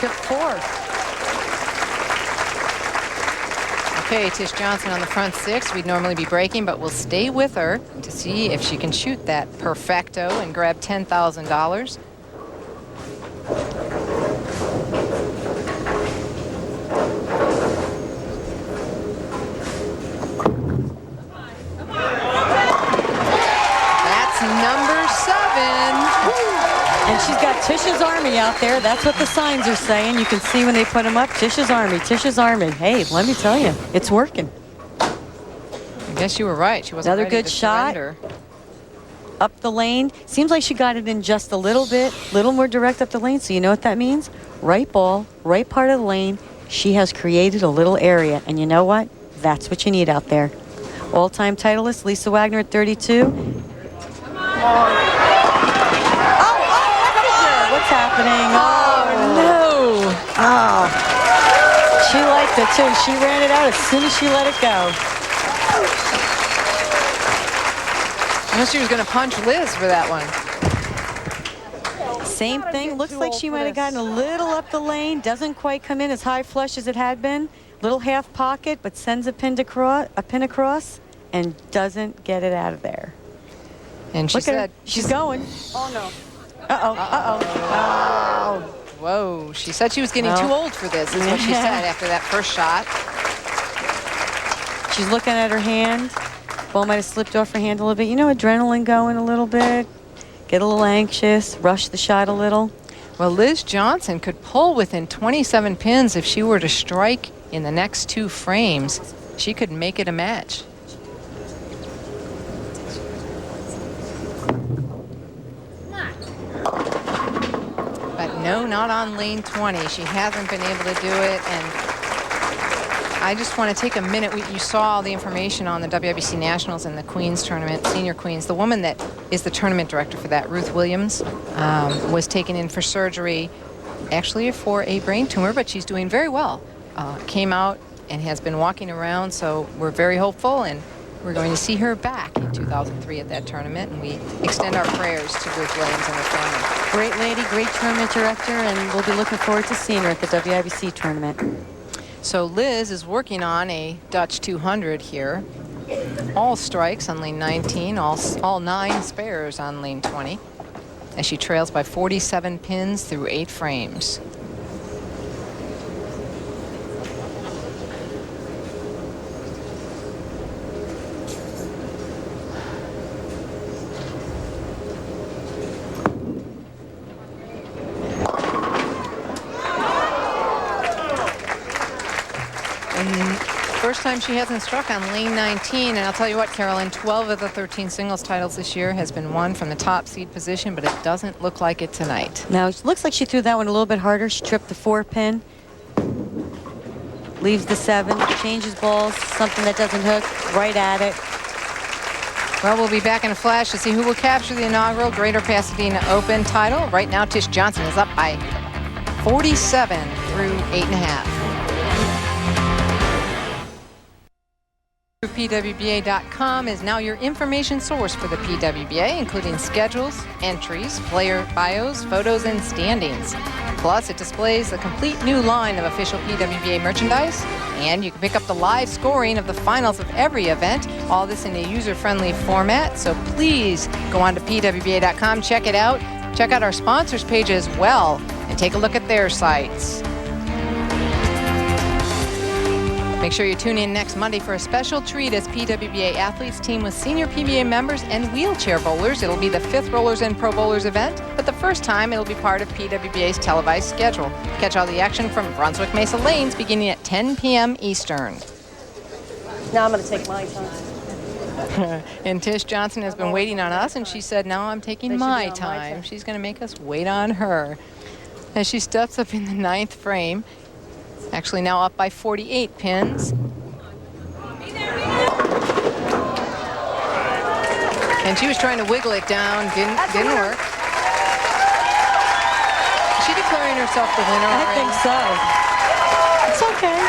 trip 4. Okay, Tish Johnson on the front 6. We'd normally be breaking, but we'll stay with her to see if she can shoot that perfecto and grab $10,000. That's number 7. And she's got Tish's Army out there. That's what the signs are saying. You can see when they put them up, Tish's Army, Tish's Army. Hey, let me tell you, it's working. I guess you were right. She wasn't Another ready good to shot. surrender. Up the lane. Seems like she got it in just a little bit, little more direct up the lane. So you know what that means? Right ball, right part of the lane. She has created a little area. And you know what? That's what you need out there. All-time titleist, Lisa Wagner at 32. What's happening? Oh, no. Oh. She liked it, too. She ran it out as soon as she let it go. I thought she was going to punch Liz for that one. Same thing. Looks like she might have gotten a little up the lane. Doesn't quite come in as high flush as it had been. Little half pocket, but sends a pin across, and doesn't get it out of there. And she said she's going. Oh, no. Whoa, she said she was getting too old for this, is what she said after that first shot. She's looking at her hand. Ball might have slipped off her hand a little bit. You know, adrenaline going a little bit. Get a little anxious, rush the shot a little. Well, Liz Johnson could pull within 27 pins if she were to strike in the next 2 frames. She could make it a match. But no, not on lane 20. She hasn't been able to do it, and I just want to take a minute. You saw the information on the WIBC Nationals and the Queens tournament, Senior Queens. The woman that is the tournament director for that, Ruth Williams, was taken in for surgery, actually for a brain tumor, but she's doing very well. Came out and has been walking around, so we're very hopeful, and we're going to see her back in 2003 at that tournament, and we extend our prayers to Ruth Williams and her family. Great lady, great tournament director, and we'll be looking forward to seeing her at the WIBC tournament. So Liz is working on a Dutch 200 here. All strikes on lane 19, all 9 spares on lane 20, as she trails by 47 pins through 8 frames. First time she hasn't struck on lane 19, and I'll tell you what, Carolyn, 12 of the 13 singles titles this year has been won from the top seed position, but it doesn't look like it tonight. Now, it looks like she threw that one a little bit harder. She tripped the 4 pin, leaves the 7, changes balls, something that doesn't hook, right at it. Well, we'll be back in a flash to see who will capture the inaugural Greater Pasadena Open title. Right now, Tish Johnson is up by 47 through 8.5. PWBA.com is now your information source for the PWBA, including schedules, entries, player bios, photos, and standings. Plus, it displays a complete new line of official PWBA merchandise, and you can pick up the live scoring of the finals of every event, all this in a user-friendly format. So please go on to PWBA.com, check it out. Check out our sponsors page as well, and take a look at their sites. Make sure you tune in next Monday for a special treat as PWBA athletes team with senior PBA members and wheelchair bowlers. It'll be the 5th Rollers and Pro Bowlers event, but the first time it'll be part of PWBA's televised schedule. Catch all the action from Brunswick Mesa Lanes beginning at 10 p.m. Eastern. Now I'm going to take my time. And Tish Johnson has been waiting on us, and she said, now I'm taking my time. She's going to make us wait on her. As she steps up in the 9th frame, actually now up by 48 pins. And she was trying to wiggle it down, didn't work. Is she declaring herself the winner already? I think so. It's okay.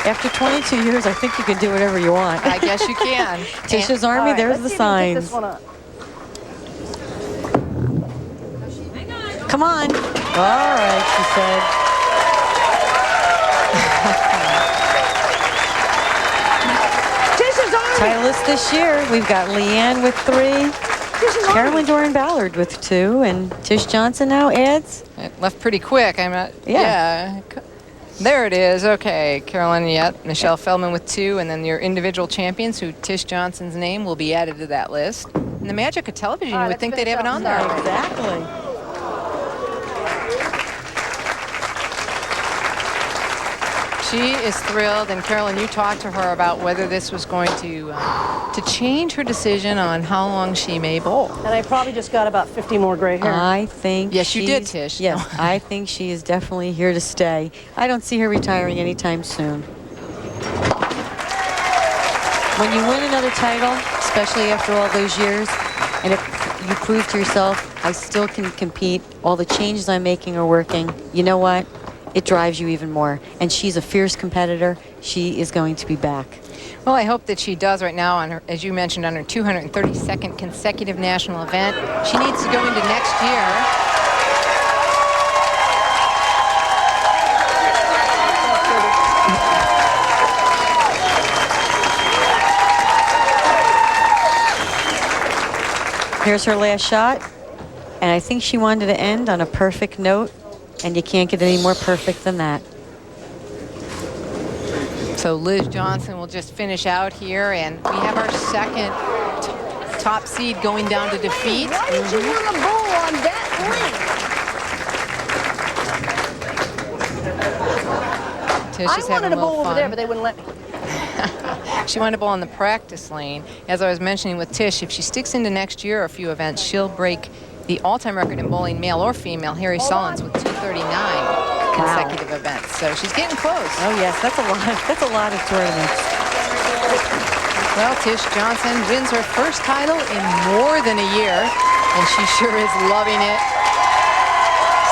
After 22 years, I think you can do whatever you want. I guess you can. Tish's Army, there's the signs. Come on. All right, she said. Tish is on it. Titleist this year, we've got Leanne with 3, Tish is on Carolyn it. Doran Ballard with 2, and Tish Johnson now adds. It left pretty quick. I'm not. Yeah. There it is. Okay, Carolyn. Yep. Michelle Feldman with 2, and then your individual champions, who Tish Johnson's name will be added to that list. And the magic of television, you would think they'd have it on there. Exactly. She is thrilled, and Carolyn, you talked to her about whether this was going to change her decision on how long she may bowl. And I probably just got about 50 more gray hair. I think Yes, you did, Tish. Yes, I think she is definitely here to stay. I don't see her retiring anytime soon. When you win another title, especially after all those years, and if you prove to yourself, I still can compete, all the changes I'm making are working, you know what? It drives you even more. And she's a fierce competitor. She is going to be back. Well, I hope that she does right now, on her, as you mentioned, on her 232nd consecutive national event. She needs to go into next year. Here's her last shot. And I think she wanted to end on a perfect note. And you can't get any more perfect than that. So Liz Johnson will just finish out here, and we have our second top seed going down to defeat. Why did you want to bowl on that lane? Tish is I wanted having to a little bowl over fun. there, but they wouldn't let me. She wanted to bowl on the practice lane. As I was mentioning with Tish, if she sticks into next year or a few events, she'll break the all-time record in bowling, male or female, Harry Sullins with 239 consecutive events. So she's getting close. Oh, yes, that's a lot. That's a lot of tournaments. Well, Tish Johnson wins her first title in more than a year, and she sure is loving it.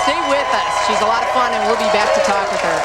Stay with us. She's a lot of fun, and we'll be back to talk with her.